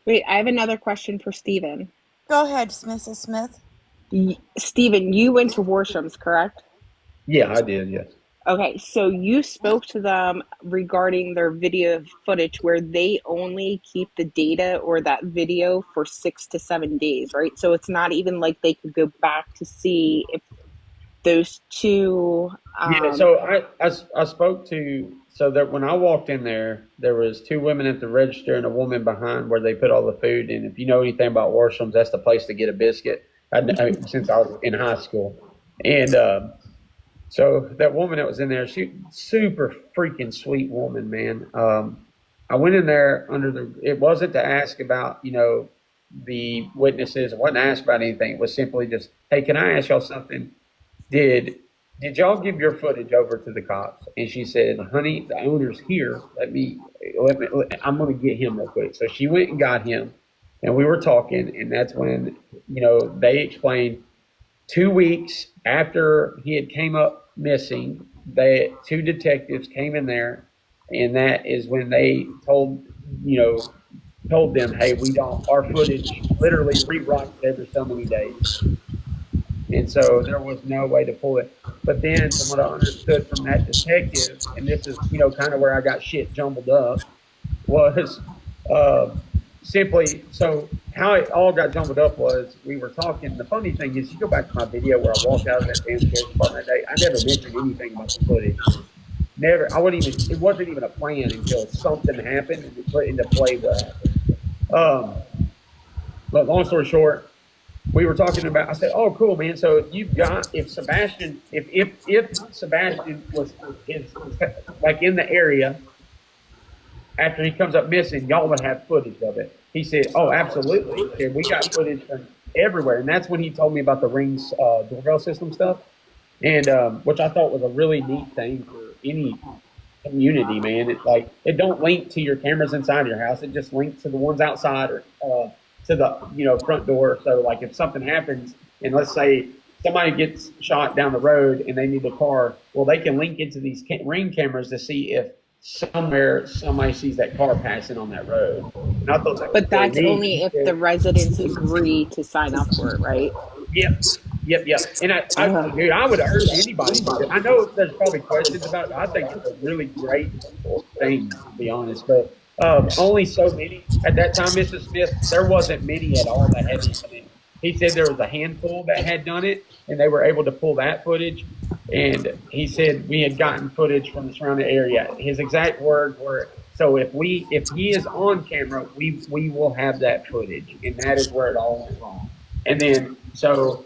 Wait, I have another question for Steven. Go ahead, Mrs. Smith. Steven, you went to Worsham's, correct? Yeah, I did. Yes. Okay, so you spoke to them regarding their video footage where they only keep the data or that video for 6 to 7 days, right? So it's not even like they could go back to see if those two. Yeah. So I spoke to so that when I walked in there, there was two women at the register and a woman behind where they put all the food. And if you know anything about Worshams, that's the place to get a biscuit. Since I was in high school, and so that woman that was in there, she super freaking sweet woman, man. I went in there it wasn't to ask about, the witnesses. It wasn't to ask about anything. It was simply just, hey, can I ask y'all something? Did did y'all give your footage over to the cops? And she said, honey, the owner's here. I'm going to get him real quick. So she went and got him and we were talking. And that's when, they explained 2 weeks after he had came up missing, two detectives came in there, and that is when they told them, hey, we don't, our footage literally rewrites every so many days, and so there was no way to pull it. But then, from what I understood from that detective, and this is kind of where I got shit jumbled up, was simply so how it all got jumbled up was we were talking. The funny thing is, you go back to my video where I walked out of that damn sheriff's department that day. I never mentioned anything about the footage. Never. I wouldn't even. It wasn't even a plan until something happened and it put into play what happened. But long story short, we were talking about. I said, "Oh, cool, man. So if Sebastian, if Sebastian is like in the area after he comes up missing, y'all would have footage of it." He said, "Oh, absolutely. He said, we got footage from everywhere." And that's when he told me about the Rings doorbell system stuff, and which I thought was a really neat thing for any community, man. It's like it don't link to your cameras inside your house; it just links to the ones outside or to the front door. So like if something happens, and let's say somebody gets shot down the road and they need a car, well, they can link into these Ring cameras to see if somewhere somebody sees that car passing on that road. And I thought that was But really that's neat. only if the residents agree to sign up for it, right? Yep, yep. And dude, I would urge anybody. I know there's probably questions about it. But I think it's a really great thing, to be honest. But only so many at that time, Mrs. Smith. There wasn't many at all that had done it. He said there was a handful that had done it, and they were able to pull that footage. And he said we had gotten footage from the surrounding area. His exact words were, "So if he is on camera, we will have that footage," and that is where it all went wrong. And then so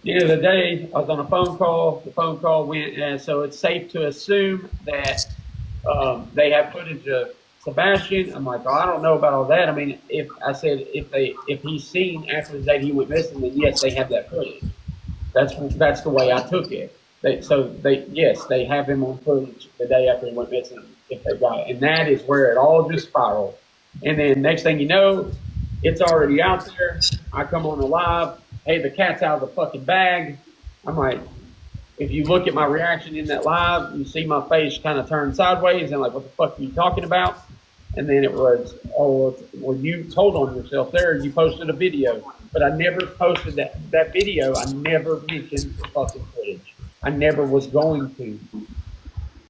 the end of the day, I was on a phone call. The phone call went, so it's safe to assume that they have footage of Sebastian. I'm like, oh, I don't know about all that. I mean, if he's seen after the day he went missing, then yes, they have that footage. That's the way I took it. They have him on footage the day after he went missing if they got it, and that is where it all just spiraled. And then next thing you know, it's already out there. I come on the live. Hey, the cat's out of the fucking bag. I'm like, if you look at my reaction in that live, you see my face kind of turn sideways and like, what the fuck are you talking about? And then it was, oh, well, you told on yourself there. You posted a video, but I never posted that video. I never mentioned the fucking footage. I never was going to.